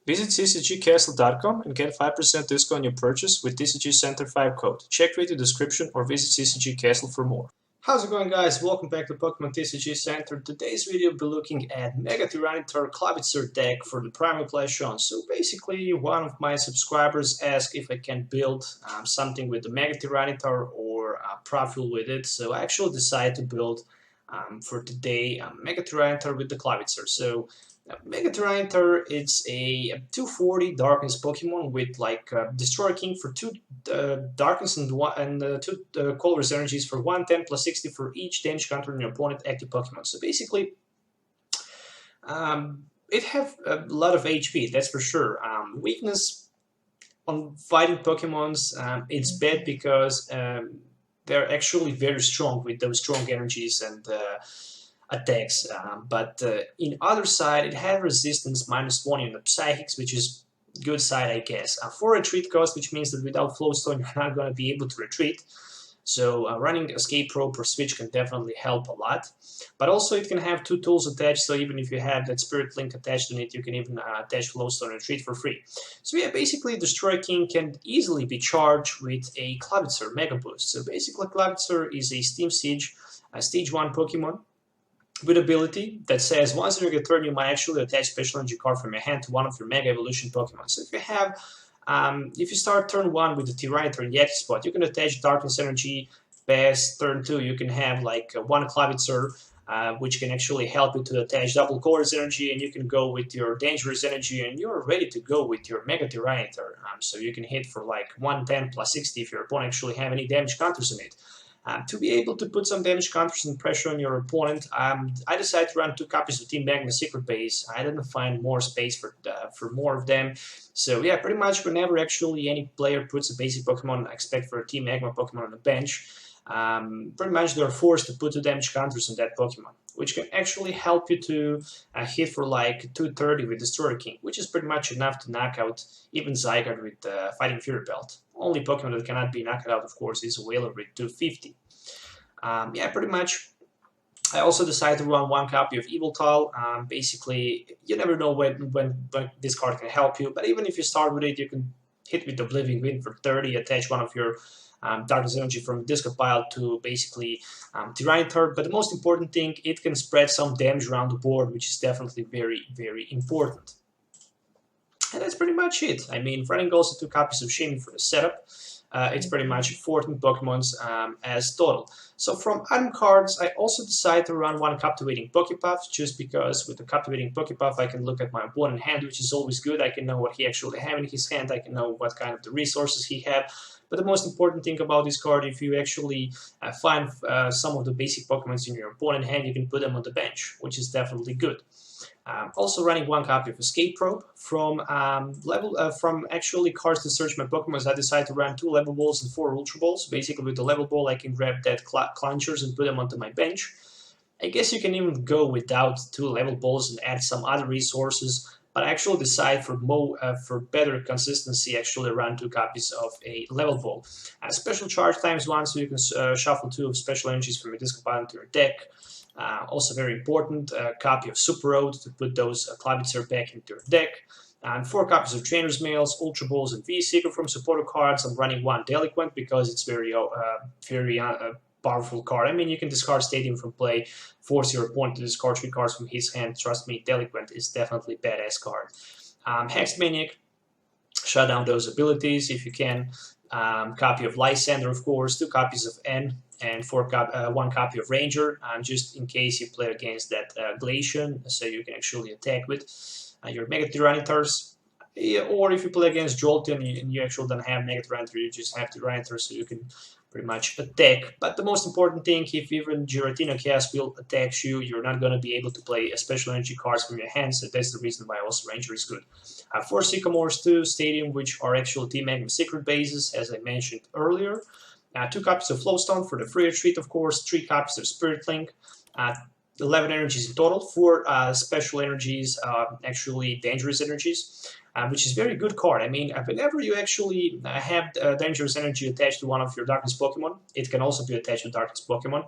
Visit CCGCastle.com and get 5% discount on your purchase with TCG Center 5 code. Check video description or visit CCG Castle for more. How's it going, guys? Welcome back to Pokemon TCG Center. Today's video will be looking at Mega Tyranitar Clawitzer deck for the Primal play shown. So basically, one of my subscribers asked if I can build something with the Mega Tyranitar or a profile with it. So I actually decided to build for today Mega Tyranitar with the Clawitzer. So Mega Tyranitar, it's a 240 Darkness Pokemon with like Destroyer King for 2 Darkness and 2 Colorless energies for 110 plus 60 for each damage counter on your opponent active Pokemon. So basically, it have a lot of HP, that's for sure. Weakness on fighting Pokemons, it's bad because they're actually very strong with those strong energies and attacks, but in other side it had resistance -1 in the psychics, which is good side, I guess. For retreat cost, which means that without Flowstone you're not going to be able to retreat, so running Escape Rope or Switch can definitely help a lot. But also it can have 2 tools attached, so even if you have that Spirit Link attached to it, you can even attach Flowstone and retreat for free. So yeah, basically Destroyer King can easily be charged with a Clawitzer Mega Boost. So basically Clawitzer is a Steam Siege Stage 1 Pokemon with ability that says once during a turn you might actually attach special energy card from your hand to one of your Mega Evolution Pokemon. So if you have, if you start turn 1 with the Tyranitar in the active spot, you can attach Darkness Energy. Past turn 2, you can have like 1 Clawitzer, which can actually help you to attach double Colorless Energy, and you can go with your Dangerous Energy, and you're ready to go with your Mega Tyranitar. So you can hit for like 110 plus 60 if your opponent actually have any damage counters in it. To be able to put some damage counters and pressure on your opponent, I decided to run 2 copies of Team Magma Secret Base. I didn't find more space for more of them. So yeah, pretty much whenever actually any player puts a basic Pokemon, expect for a Team Magma Pokemon on the bench, pretty much they're forced to put 2 damage counters on that Pokemon, which can actually help you to hit for like 230 with Destroyer King, which is pretty much enough to knock out even Zygarde with Fighting Fury Belt. Only Pokemon that cannot be knocked out, of course, is Whaler with 250. Yeah, pretty much. I also decided to run 1 copy of Yveltal. Basically, you never know when this card can help you, but even if you start with it, you can hit with Oblivion Wind for 30, attach one of your Darkness Energy from the discard pile to basically Tyranitar. But the most important thing, it can spread some damage around the board, which is definitely very, very important. And that's pretty much it. I mean, running also 2 copies of Shaymin for the setup. It's pretty much 14 Pokemons as total. So from item cards, I also decided to run 1 Captivating Pokepuff, just because with the Captivating Pokepuff I can look at my opponent's hand, which is always good. I can know what he actually has in his hand, I can know what kind of the resources he has. But the most important thing about this card, if you actually find some of the basic Pokemons in your opponent's hand, you can put them on the bench, which is definitely good. Also running 1 copy of Escape Rope. From actually cards to search my Pokemon, I decided to run 2 Level Balls and 4 Ultra Balls. Basically with the Level Ball I can grab that Clenchers and put them onto my bench. I guess you can even go without 2 Level Balls and add some other resources, but I actually decided for better consistency actually run 2 copies of a Level Ball. Special Charge ×1, so you can shuffle 2 of special energies from your discard pile into your deck. Also very important, a copy of Super Road to put those Clawitzer back into your deck. And 4 copies of Trainer's Mails, Ultra Balls, and V-Seeker from supporter cards. I'm running 1 Delinquent because it's very powerful card. I mean, you can discard Stadium from play, force your opponent to discard 3 cards from his hand. Trust me, Delinquent is definitely a badass card. Hex Maniac, shut down those abilities if you can. Copy of Lysander, of course, 2 copies of N, and 1 copy of Ranger, just in case you play against that Glacian, so you can actually attack with your Mega Tyranitars. Or if you play against Jolteon and you actually don't have Mega Tyranitar, you just have Tyranitar, so you can pretty much attack. But the most important thing, if even Giratina Chaos Wheel attacks you, you're not going to be able to play special energy cards from your hand, so that's the reason why also Ranger is good. 4 Sycamores, 2 Stadium, which are actual Team Magma Secret Bases, as I mentioned earlier. 2 copies of Flowstone for the free retreat, of course, 3 copies of Spirit Link. 11 energies in total, 4 special energies, actually dangerous energies, which is very good card. I mean, whenever you actually have dangerous energy attached to one of your darkness Pokemon, it can also be attached to darkness Pokemon.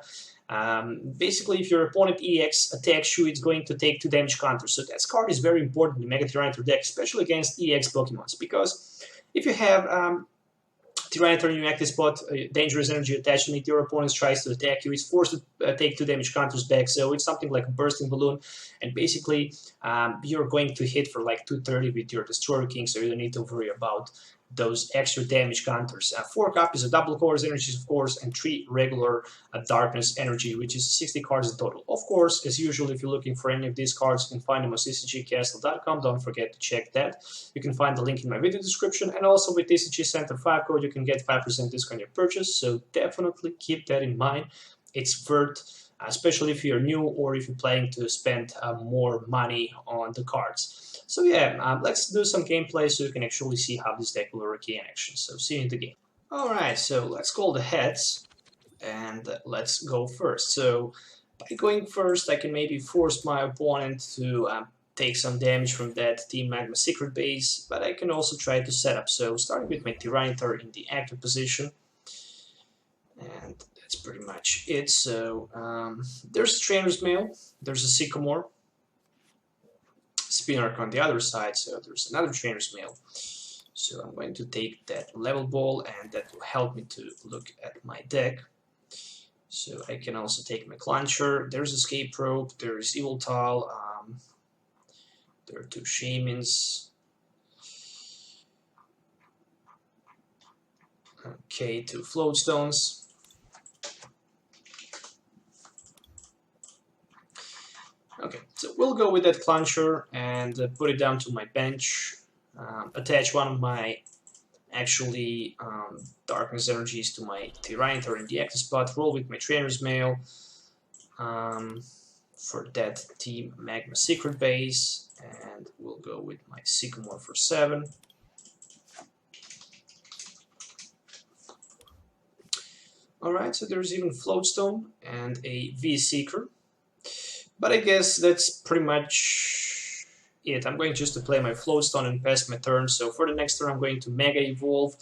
Basically, if your opponent EX attacks you, it's going to take 2 damage counters. So that card is very important in the Mega Tyranitar deck, especially against EX Pokemons, because if you have Tyranitar in your active spot, dangerous energy attached to it, your opponent tries to attack you, it's forced to take 2 damage counters back, so it's something like a bursting balloon, and basically you're going to hit for like 230 with your Destroyer King, so you don't need to worry about those extra damage counters. 4 copies of double colors energies, of course, and 3 regular darkness energy, which is 60 cards in total. Of course, as usual, if you're looking for any of these cards, you can find them on CCGCastle.com. Don't forget to check that. You can find the link in my video description, and also with TCG Center 5 code, you can get 5% discount on your purchase, so definitely keep that in mind. It's worth, especially if you're new or if you're planning to spend more money on the cards. So yeah, let's do some gameplay so you can actually see how this deck will work in action. So see you in the game. Alright, so let's call the heads and let's go first. So by going first, I can maybe force my opponent to take some damage from that Team Magma Secret Base, but I can also try to set up. So starting with my Tyranitar in the active position, and that's pretty much it. So there's a Trainer's Mail, there's a Sycamore, Spinarch on the other side, so there's another Trainer's Mail. So I'm going to take that Level Ball, and that will help me to look at my deck. So I can also take my Clancher, there's Escape Probe, there's Evil Tile, there are 2 Shamans, okay, 2 Floatstones. Okay, so we'll go with that Clancher and put it down to my bench, attach one of my actually darkness energies to my Tyranitar in the active spot, roll with my Trainer's Mail for that Team Magma Secret Base, and we'll go with my Sycamore for 7. Alright, so there's even Floatstone and a V-Seeker. But I guess that's pretty much it. I'm going just to play my Floatstone and pass my turn. So for the next turn, I'm going to Mega Evolve.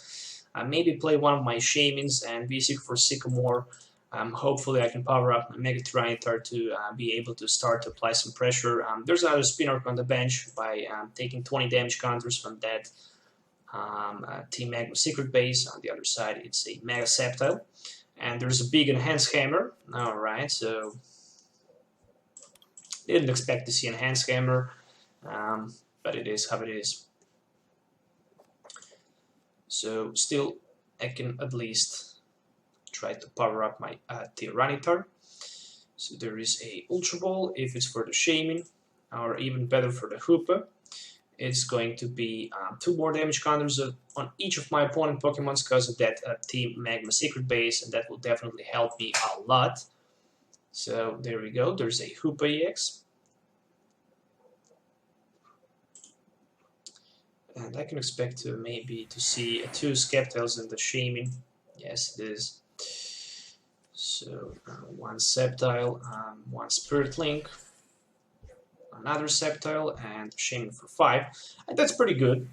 Maybe play one of my Shamans and V-Seeker for Sycamore. Hopefully I can power up my Mega Tyranitar to be able to start to apply some pressure. There's another Spinarch on the bench by taking 20 damage counters from that Team Magma Secret Base. On the other side, it's a Mega Sceptile. And there's a big Enhanced Hammer. Alright, so didn't expect to see Enhanced Hammer, but it is how it is. So still, I can at least try to power up my Tyranitar. So there is a Ultra Ball if it's for the Shaman, or even better for the Hoopa. It's going to be 2 more damage counters on each of my opponent Pokemons because of that Team Magma Secret Base, and that will definitely help me a lot. So there we go, there's a Hoopa EX. And I can expect to maybe to see 2 Sceptiles in the Shaman. Yes, it is. So 1 Sceptile, 1 Spirit Link, another Sceptile, and Shaman for 5. And that's pretty good.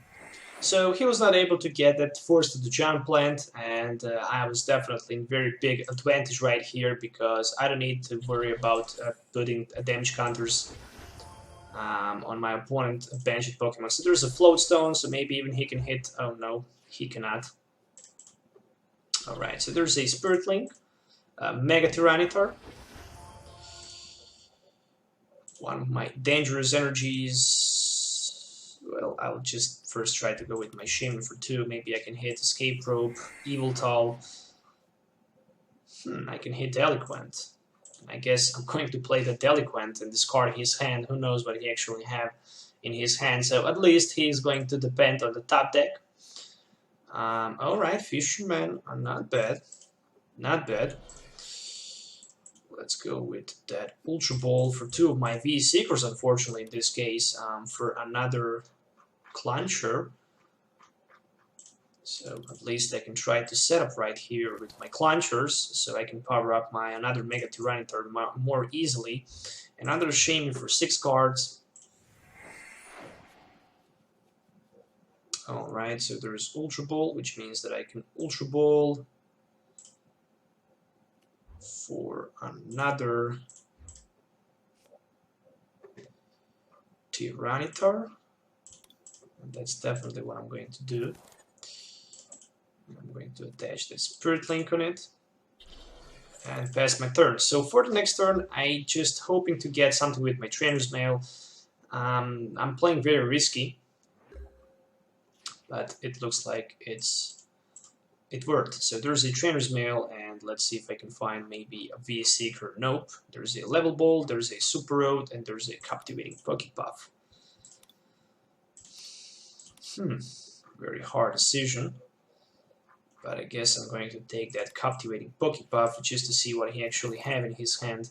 So he was not able to get that force to the Giant Plant, and I was definitely in very big advantage right here because I don't need to worry about putting damage counters on my opponent bench Pokemon. So there's a Floatstone, so maybe even he can hit. Oh no, he cannot. Alright, so there's a Spirit Link, Mega Tyranitar, one of my dangerous energies. Well, I'll just first try to go with my Shaman for 2. Maybe I can hit Escape Probe, Evil Tile. I can hit Eloquent. I guess I'm going to play the Deliquent and discard his hand. Who knows what he actually have in his hand. So at least he's going to depend on the top deck. Alright, Fisherman, not bad. Not bad. Let's go with that Ultra Ball for 2 of my V-Seekers, unfortunately, in this case, for another Clancher. So at least I can try to set up right here with my Clawitzer, so I can power up my another Mega Tyranitar more easily. Another Shame for 6 cards. Alright, so there's Ultra Ball, which means that I can Ultra Ball for another Tyranitar. And that's definitely what I'm going to do. I'm going to attach the Spirit Link on it and pass my turn. So for the next turn, I just hoping to get something with my Trainer's Mail. I'm playing very risky, but it looks like it worked. So there's a Trainer's Mail, and let's see if I can find maybe a V-Seeker. Nope. There's a Level Ball, there's a Super Road, and there's a Captivating Pokepuff. Very hard decision. But I guess I'm going to take that Captivating Pokepuff just to see what he actually have in his hand.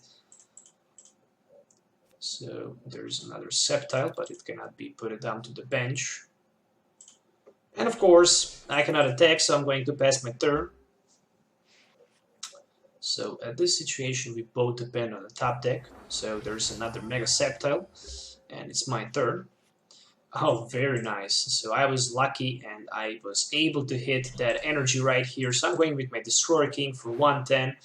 So there's another Sceptile, but it cannot be put down to the bench. And of course, I cannot attack, so I'm going to pass my turn. So at this situation, we both depend on the top deck. So there's another Mega Sceptile, and it's my turn. Oh, very nice. So I was lucky and I was able to hit that energy right here. So I'm going with my Destroyer King for 110.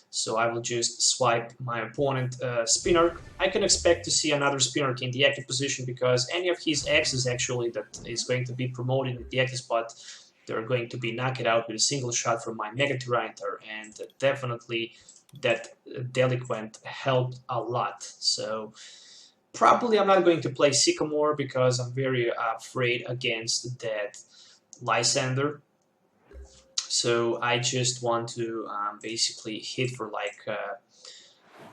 So I will just swipe my opponent Spinner. I can expect to see another Spinner in the active position because any of his X's actually that is going to be promoted in the active spot, they're going to be knocked out with a single shot from my Mega Tyranitar, and definitely that Delinquent helped a lot. So probably I'm not going to play Sycamore because I'm very afraid against that Lysander. So I just want to basically hit for like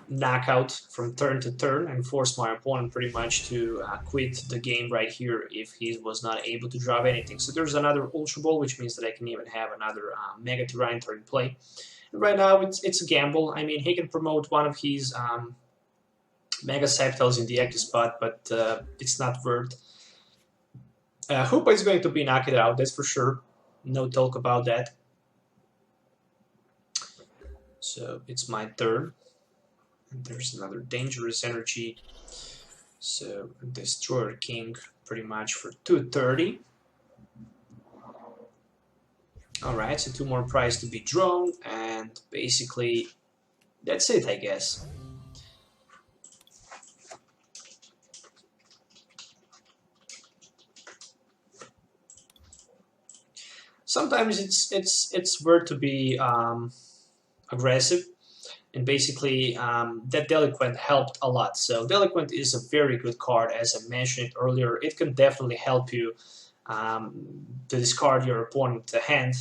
knockout from turn to turn and force my opponent pretty much to quit the game right here if he was not able to drop anything. So there's another Ultra Ball, which means that I can even have another Mega Tyranitar in play. And right now it's a gamble. I mean, he can promote one of his Mega Sceptiles in the active spot, but it's not worth. Hoopa is going to be knocked out, that's for sure. No talk about that. So it's my turn. And there's another dangerous energy. So Destroyer King pretty much for 230. Alright, so 2 more prizes to be drawn, and basically that's it, I guess. Sometimes it's worth to be aggressive, and basically that Delinquent helped a lot. So Delinquent is a very good card, as I mentioned earlier. It can definitely help you to discard your opponent's hand.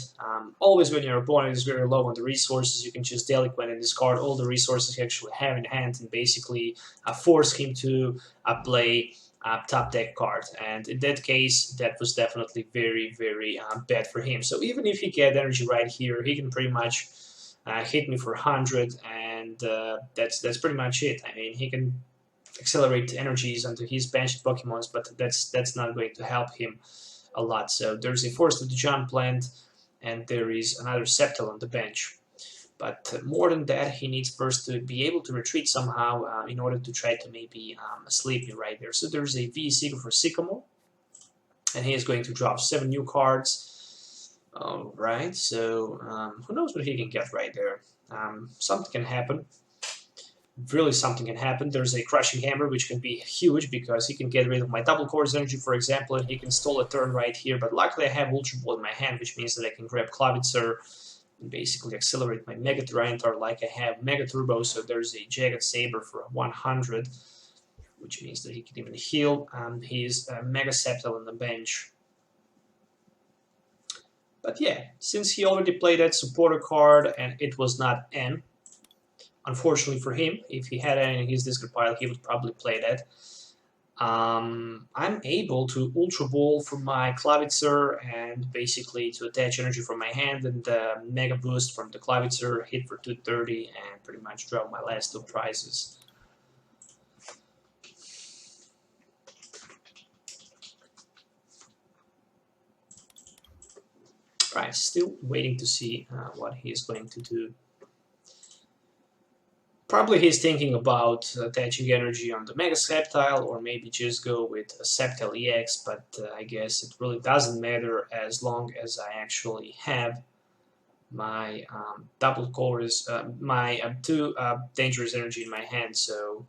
Always when your opponent is very low on the resources, you can just Delinquent and discard all the resources you actually have in hand, and basically force him to play top deck card. And in that case, that was definitely very, very bad for him. So even if he get energy right here, he can pretty much hit me for 100, and that's pretty much it. I mean, he can accelerate energies onto his benched Pokemons, but that's not going to help him a lot. So there's a Force of the Jump Plant, and there is another Sceptile on the bench. But more than that, he needs first to be able to retreat somehow in order to try to maybe sleep me right there. So there's a V-Seeker for Sycamore, and he is going to drop 7 new cards. Alright, so who knows what he can get right there. Something can happen. Really something can happen. There's a Crushing Hammer, which can be huge because he can get rid of my Double Core's energy, for example, and he can stall a turn right here. But luckily I have Ultra Ball in my hand, which means that I can grab Clawitzer and basically accelerate my Mega Tyranitar like I have Mega Turbo. So there's a Jagged Saber for 100, which means that he can even heal his Mega Sceptile on the bench. But yeah, since he already played that supporter card and it was not N, unfortunately for him, if he had N in his discard pile, he would probably play that. I'm able to Ultra Ball for my Clawitzer and basically to attach energy from my hand and Mega Boost from the Clawitzer, hit for 230, and pretty much draw my last 2 prizes. Right, still waiting to see what he's going to do. Probably he's thinking about attaching energy on the Mega Sceptile, or maybe just go with a Sceptile EX, but I guess it really doesn't matter as long as I actually have my double colors, my two dangerous energy in my hand, so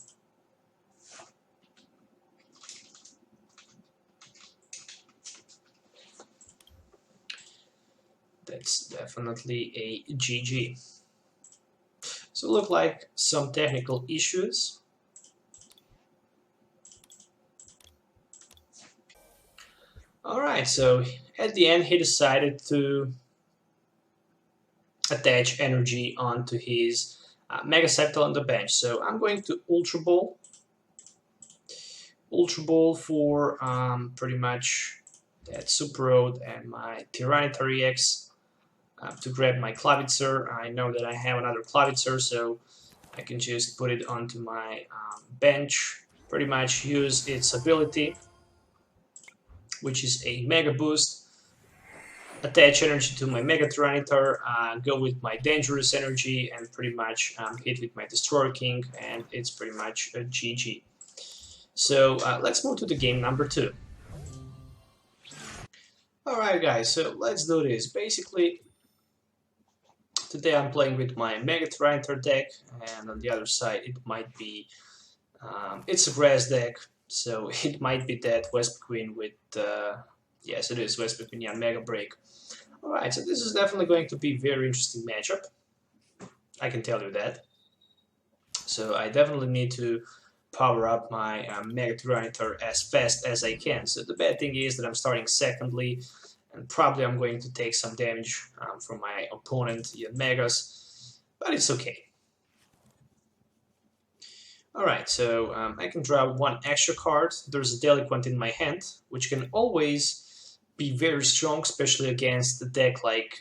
that's definitely a GG. So look like some technical issues. Alright, so at the end he decided to attach energy onto his Mega Sceptile on the bench. So I'm going to Ultra Ball. Ultra Ball for pretty much that Super Road and my Tyranitar EX to grab my Clawitzer. I know that I have another Clawitzer, so I can just put it onto my bench, pretty much use its ability, which is a Mega Boost, attach energy to my Mega Tyranitar, go with my Dangerous Energy, and pretty much hit with my Destroyer King, and it's pretty much a GG. So let's move to the game number 2. Alright guys, so let's do this. Basically, today I'm playing with my Mega Tyranitar deck, and on the other side it might be, it's a grass deck, so it might be that West Queen with, yes it is, West Queen Yanmega break. Alright, so this is definitely going to be a very interesting matchup, I can tell you that. So I definitely need to power up my Mega Tyranitar as fast as I can. So the bad thing is that I'm starting secondly, and probably I'm going to take some damage from my opponent, Yanmegas, but it's okay. Alright, so I can draw one extra card. There's a Delinquent in my hand, which can always be very strong, especially against the deck like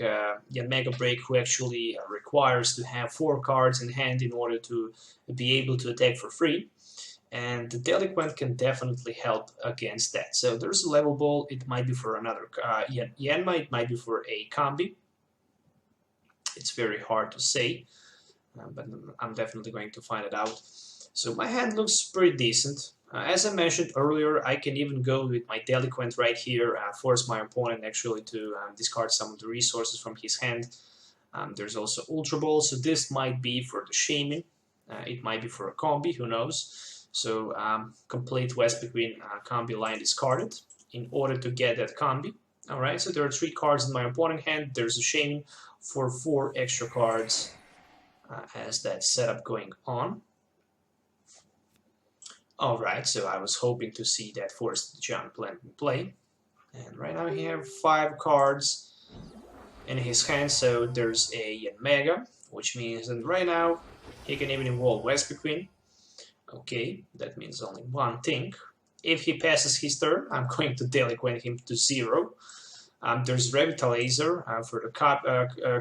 Yanmega Break, who actually requires to have 4 cards in hand in order to be able to attack for free. And the Delinquent can definitely help against that. So there's a level ball, it might be for another Yanma, it might be for a combi. It's very hard to say, but I'm definitely going to find it out. So my hand looks pretty decent. As I mentioned earlier, I can even go with my Delinquent right here, force my opponent actually to discard some of the resources from his hand. There's also Ultra Ball, so this might be for the Shaman, it might be for a combi, who knows. So complete West Queen combi line discarded in order to get that combi. Alright, so there are 3 cards in my opponent hand. There's a Shaman for 4 extra cards as that setup going on. Alright, so I was hoping to see that Forest Giant Plant in play. And right now he has 5 cards in his hand, so there's a Yanmega, which means that right now he can even involve West Queen. Okay, that means only one thing. If he passes his turn, I'm going to Delinquent him to 0. There's Revitalizer for the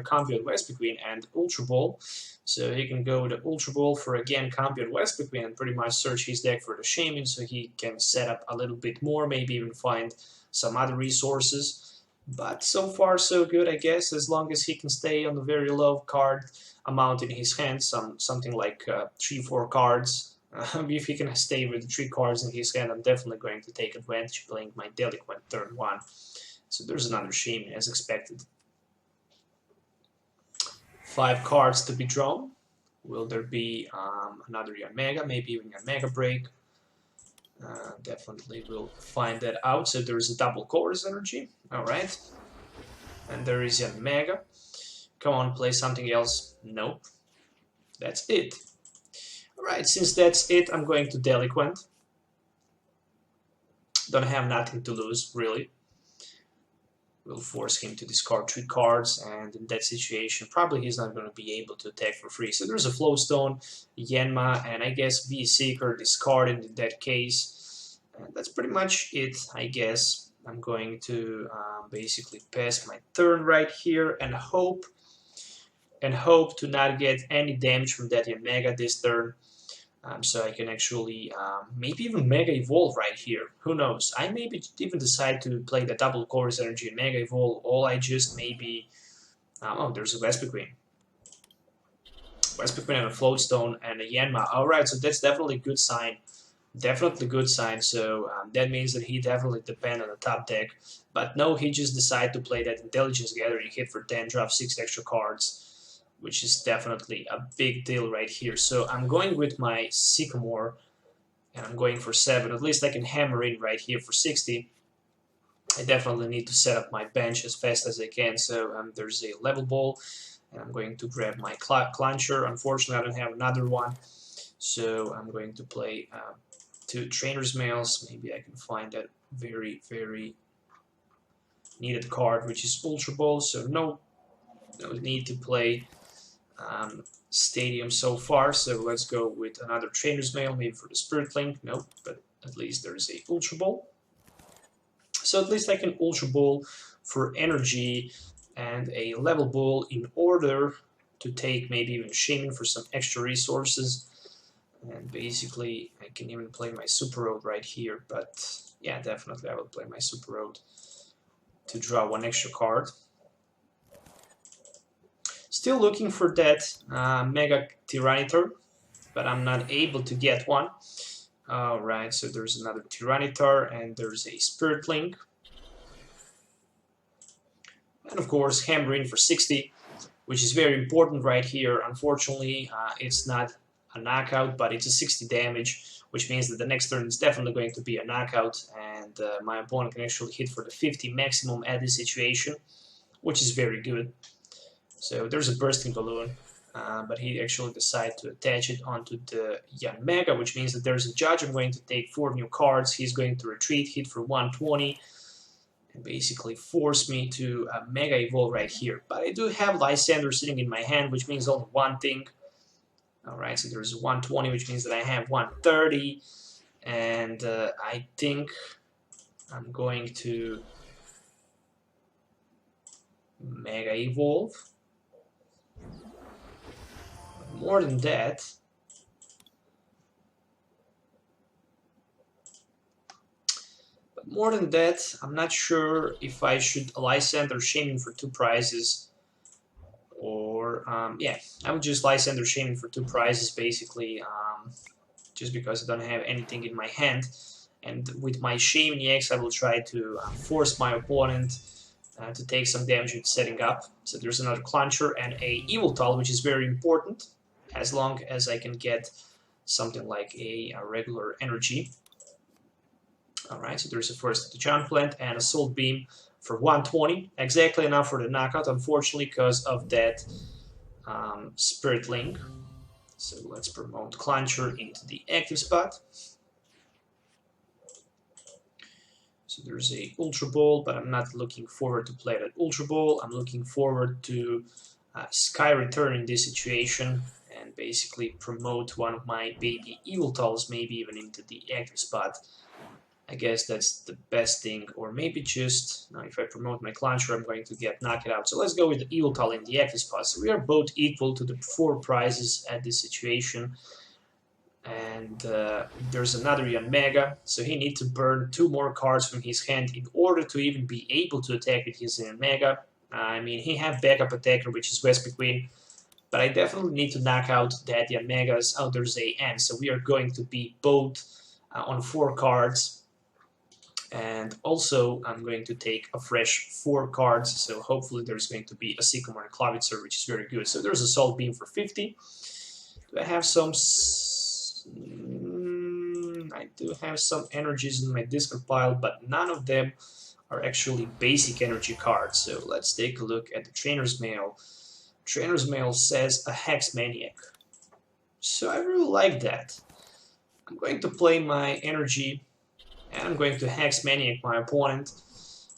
combi on West Queen and Ultra Ball. So he can go with the Ultra Ball for again combi on West Queen and pretty much search his deck for the Shaman so he can set up a little bit more, maybe even find some other resources. But so far so good, I guess, as long as he can stay on the very low card amount in his hand, something like 3-4 cards. If he can stay with the 3 cards in his hand, I'm definitely going to take advantage playing my Delinquent turn 1. So there's another Shaman as expected. 5 cards to be drawn. Will there be another Yanmega, maybe even Yanmega Break? Definitely will find that out. So there's a double Chorus energy. Alright. And there is Yanmega. Come on, play something else. Nope. That's it. Alright, since that's it, I'm going to Delinquent. Don't have nothing to lose, really. We'll force him to discard 3 cards, and in that situation, probably he's not going to be able to attack for free. So there's a Flowstone, Yanma, and I guess V-Seeker discarded in that case. And that's pretty much it, I guess. I'm going to basically pass my turn right here and hope to not get any damage from that Yanmega this turn. So I can actually maybe even Mega Evolve right here. Who knows? I maybe even decide to play the double Chorus Energy and Mega Evolve, or I just maybe... oh, there's a Vesper Queen. Vesper Queen and a Floatstone and a Yanma. Alright, so that's definitely a good sign. Definitely good sign, so that means that he definitely depends on the top deck. But no, he just decided to play that Intelligence Gathering, hit for 10, drop 6 extra cards, which is definitely a big deal right here. So I'm going with my Sycamore, and I'm going for 7. At least I can hammer in right here for 60. I definitely need to set up my bench as fast as I can, so there's a level ball, and I'm going to grab my Clawitzer. Unfortunately, I don't have another one, so I'm going to play 2 Trainer's Mails. Maybe I can find that very, very needed card, which is Ultra Ball, so no need to play Stadium so far, so let's go with another Trainer's Mail, maybe for the Spirit Link. Nope, but at least there's a Ultra Ball. So at least I can Ultra Ball for energy and a level ball in order to take maybe even Shaman for some extra resources. And basically I can even play my Super Road right here, but yeah, definitely I will play my Super Road to draw 1 extra card. Still looking for that Mega Tyranitar, but I'm not able to get one. Alright, so there's another Tyranitar and there's a Spirit Link. And of course, hammer in for 60, which is very important right here. Unfortunately, it's not a knockout, but it's a 60 damage, which means that the next turn is definitely going to be a knockout, and my opponent can actually hit for the 50 maximum at this situation, which is very good. So there's a Bursting Balloon. But he actually decided to attach it onto the Yanmega, which means that there's a Judge. I'm going to take 4 new cards. He's going to retreat, hit for 120, and basically force me to Mega Evolve right here. But I do have Lysander sitting in my hand, which means only one thing. Alright, so there's 120, which means that I have 130, and I think I'm going to Mega Evolve. More than that, I'm not sure if I should Lysander Shaman for 2 prizes, or yeah, I would just Lysander Shaman for 2 prizes basically, just because I don't have anything in my hand. And with my Shaman EX, I will try to force my opponent to take some damage with setting up. So there's another Clawitzer and a Evil Toll, which is very important, as long as I can get something like a regular energy. Alright, so there's a first Giant Plant and Assault Beam for 120. Exactly enough for the knockout, unfortunately, because of that Spirit Link. So let's promote Clawitzer into the active spot. So there's a Ultra Ball, but I'm not looking forward to play that Ultra Ball. I'm looking forward to Sky Return in this situation, and basically promote one of my baby Evil Tolls, maybe even into the active spot. I guess that's the best thing, or maybe just, now if I promote my Clawitzer, I'm going to get knocked out. So let's go with the Evil Toll in the active spot. So we are both equal to the 4 prizes at this situation. And there's another Yanmega, so he needs to burn 2 more cards from his hand in order to even be able to attack with his Yanmega. I mean, he has backup attacker, which is Vesper Queen, but I definitely need to knock out that Yanmega's. Oh, there's a N, so we are going to be both on 4 cards. And also, I'm going to take a fresh 4 cards, so hopefully there's going to be a Sycamore and Clawitzer, which is very good. So there's a Assault Beam for 50. Do I have some... I do have some energies in my discard pile, but none of them are actually basic energy cards. So let's take a look at the Trainer's Mail. Trainer's Mail says a Hex Maniac. So I really like that. I'm going to play my energy, and I'm going to Hex Maniac my opponent,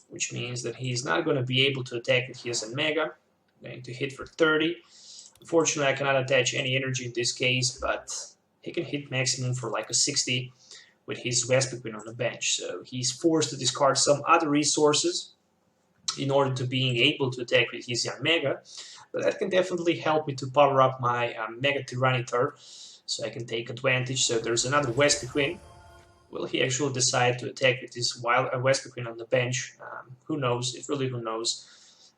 which means that he's not going to be able to attack with his Yanmega. I'm going to hit for 30. Unfortunately, I cannot attach any energy in this case, but he can hit maximum for like a 60 with his Vesper Queen on the bench. So he's forced to discard some other resources in order to being able to attack with his Yanmega. But that can definitely help me to power up my Mega Tyranitar. so I can take advantage. So there's another Wesp Queen. Will he actually decide to attack with this wild Wesp Queen on the bench? Who knows? Who knows?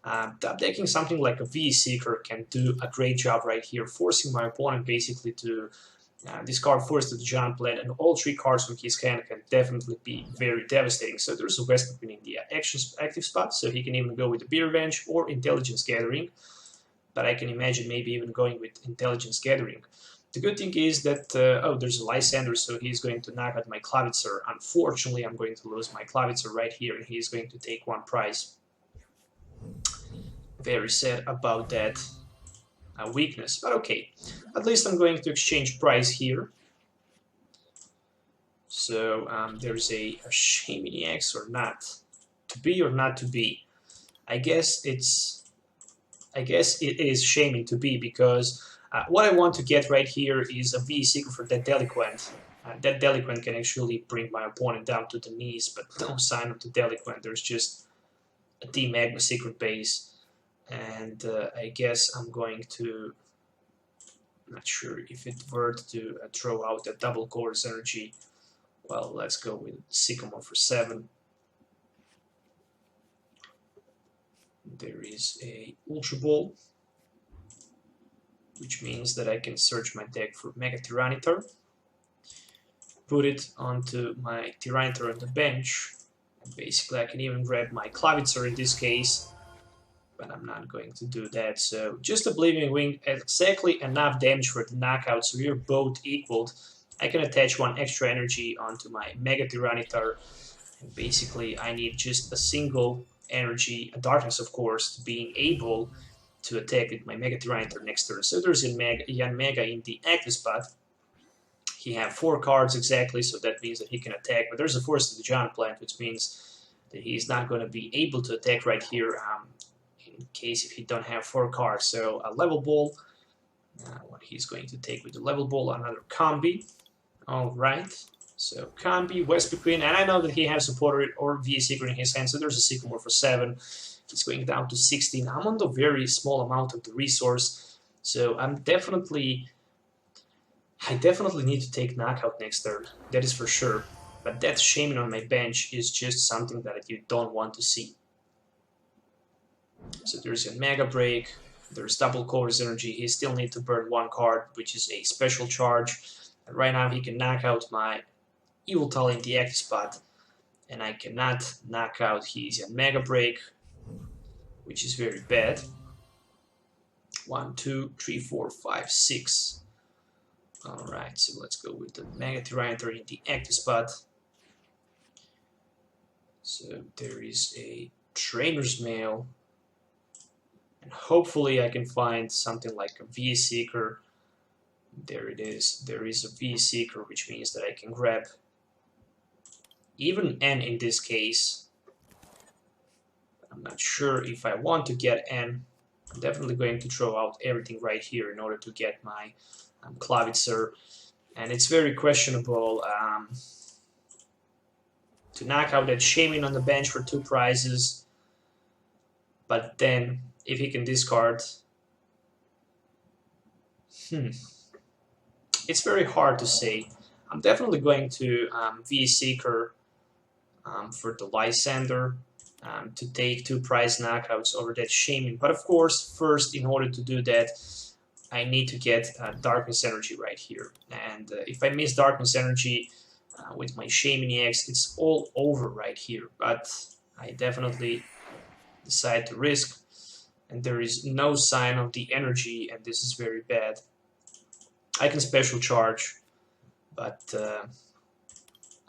Top decking something like a VE Seeker can do a great job right here, forcing my opponent basically to discard first to the Giant Blade, and all 3 cards from his hand can definitely be very devastating. So there's a Wesp Queen in the active spot, so he can even go with the Beer Revenge or Intelligence Gathering, but I can imagine maybe even going with Intelligence Gathering. The good thing is that, oh, there's a Lysander, so he's going to knock out my Clawitzer. Unfortunately, I'm going to lose my Clawitzer right here, and he's going to take 1 prize. Very sad about that weakness, but okay. At least I'm going to exchange prize here. So there's a Shaming X or not. To be or not to be. I guess it is shaming to be, because what I want to get right here is a VE Seeker for that Delinquent. That Delinquent can actually bring my opponent down to the knees, but no sign of the Delinquent. There's just a Team Magma Secret Base. And I guess I'm going to, not sure if it worth to throw out that double Chorus Energy. Well, let's go with Sycamore for 7. There is a Ultra Ball, which means that I can search my deck for Mega Tyranitar, put it onto my Tyranitar on the bench, and basically I can even grab my Clawitzer in this case, but I'm not going to do that. So just a Oblivion Wing, exactly enough damage for the knockout, so we're both equaled. I can attach 1 extra energy onto my Mega Tyranitar, and basically I need just a single energy, a Darkness of course, to being able to attack with my Mega Tyranitar next turn. So there's Yanmega in the active spot. He has 4 cards exactly, so that means that he can attack, but there's a Force of the Giant Plant, which means that he's not going to be able to attack right here, in case if he don't have 4 cards. So a Level Ball, what he's going to take with the Level Ball, another Combi. Alright, so Combi, Wesp Queen, and I know that he has Supporter or VE Seeker in his hand, so there's a Sycamore for 7. He's going down to 16. I'm on the very small amount of the resource, so I definitely need to take Knockout next turn, that is for sure. But that Shaming on my bench is just something that you don't want to see. So there's a Mega Break, there's double Chorus Energy, he still needs to burn 1 card, which is a special charge. And right now he can knock out my Evil Tally in the active spot, and I cannot knock out his Mega Break, which is very bad. 1, 2, 3, 4, 5, 6. Alright, so let's go with the Mega Tyranitar in the active spot. So there is a Trainer's Mail, and hopefully I can find something like a VE Seeker. There it is. There is a VE Seeker, which means that I can grab even N in this case. I'm not sure if I want to get N. I'm definitely going to throw out everything right here in order to get my Clawitzer. And it's very questionable to knock out that Shaming on the bench for 2 prizes. But then, if he can discard... It's very hard to say. I'm definitely going to VE Seeker for the Lysander to take 2 prize knockouts over that Shaming. But of course, first, in order to do that, I need to get Darkness Energy right here. And if I miss Darkness Energy with my Shaming X, it's all over right here. But I definitely decide to risk. And there is no sign of the energy, and this is very bad. I can special charge, but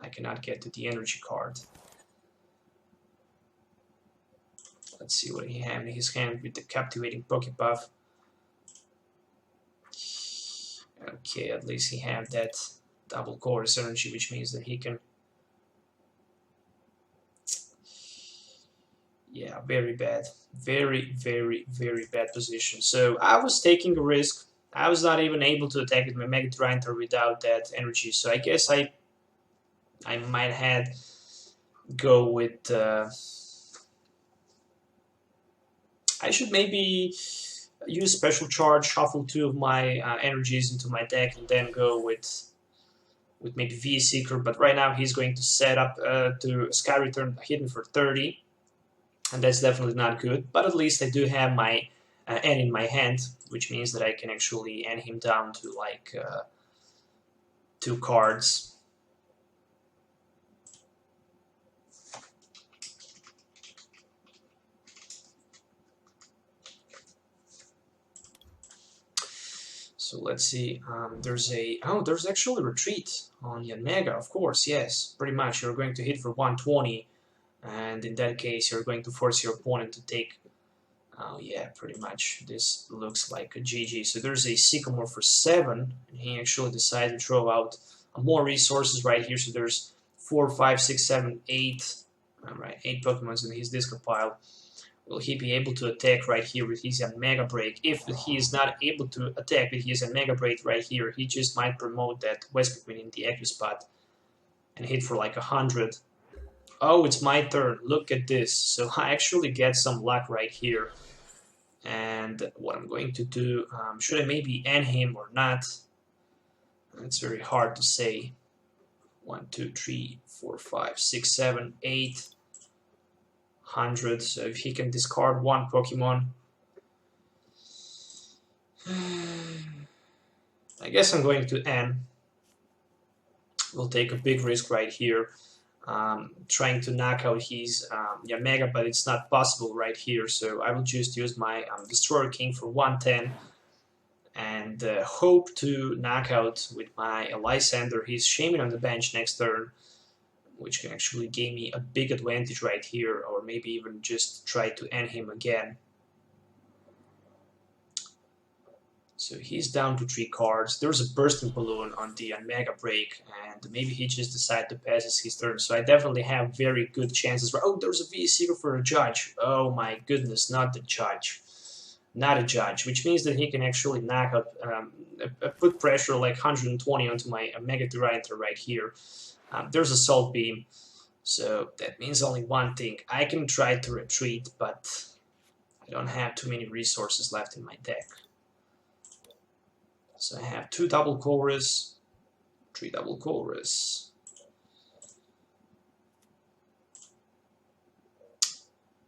I cannot get to the energy card. Let's see what he has in his hand with the Captivating Pokepuff. Okay, at least he has that double Chorus Energy, which means that he can... Yeah, very bad. Very, very, very bad position. So I was taking a risk. I was not even able to attack with my Mega Tyranitar without that energy, so I guess I might have go with... I should maybe use special charge, shuffle 2 of my energies into my deck, and then go with maybe V Seeker. But right now he's going to set up to Sky Return hidden for 30, and that's definitely not good. But at least I do have my N in my hand, which means that I can actually end him down to like 2 cards. So let's see, there's actually retreat on Yanmega, of course, yes, pretty much. You're going to hit for 120, and in that case you're going to force your opponent to take, oh yeah, pretty much, this looks like a GG. So there's a Sycamore for 7, and he actually decided to throw out more resources right here, so there's 4, 5, 6, 7, 8, alright, 8 Pokemons in his discard pile. Will he be able to attack right here with his Mega Break? If he is not able to attack with his Mega Break right here, he just might promote that Wespikmin in the active spot and hit for like 100. Oh, it's my turn. Look at this. So I actually get some luck right here. And what I'm going to do, should I maybe end him or not? It's very hard to say. 1, 2, 3, 4, 5, 6, 7, 8. 100, so if he can discard 1 Pokemon, I guess I'm going to N. We'll take a big risk right here, trying to knock out his Yanmega, but it's not possible right here, so I will just use my Destroyer King for 110 and hope to knock out with my Lysander his Shaman on the bench next turn, which can actually give me a big advantage right here, or maybe even just try to end him again. So he's down to 3 cards. There's a Bursting Balloon on the Mega Break, and maybe he just decided to pass his turn. So I definitely have very good chances. Oh, there's a V Seeker for a Judge. Oh my goodness, not the Judge. Not a Judge, which means that he can actually knock out, put pressure like 120 onto my Mega Tyranitar right here. There's Assault Beam, so that means only one thing. I can try to retreat, but I don't have too many resources left in my deck. So I have 2 double chorus, 3 double chorus.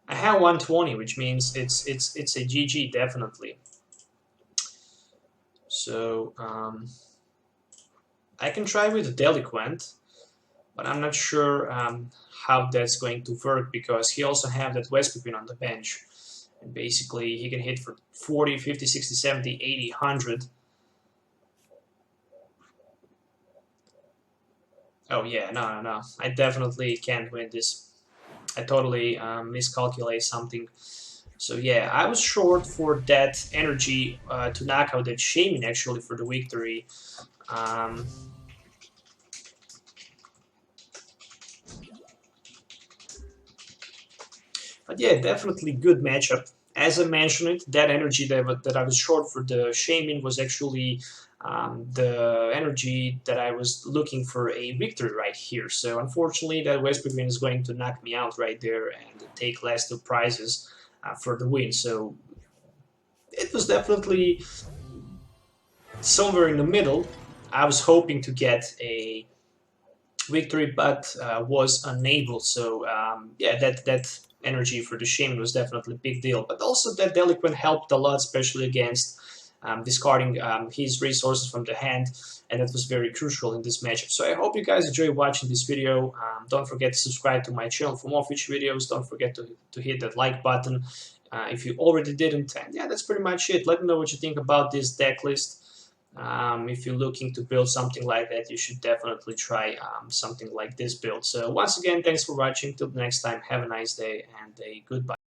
I have 120, which means it's a GG definitely. So I can try with a Deliquent, but I'm not sure how that's going to work, because he also have that Wespikmin on the bench, and basically he can hit for 40, 50, 60, 70, 80, 100. Oh yeah, no, I definitely can't win this. I totally miscalculate something. So yeah, I was short for that energy to knock out that Shaman actually for the victory. But yeah, definitely good matchup. As I mentioned it, that energy that I was short for the Shaman was actually the energy that I was looking for a victory right here. So unfortunately, that Wespikmin is going to knock me out right there and take last 2 prizes for the win. So it was definitely somewhere in the middle. I was hoping to get a victory, but was unable. So yeah, that energy for the Shaman was definitely a big deal. But also that Deliquent helped a lot, especially against discarding his resources from the hand, and that was very crucial in this matchup. So I hope you guys enjoy watching this video. Don't forget to subscribe to my channel for more future videos. Don't forget to hit that like button if you already didn't. And yeah, that's pretty much it. Let me know what you think about this deck list. If you're looking to build something like that, you should definitely try something like this build. So once again, thanks for watching. Till the next time, have a nice day and a goodbye.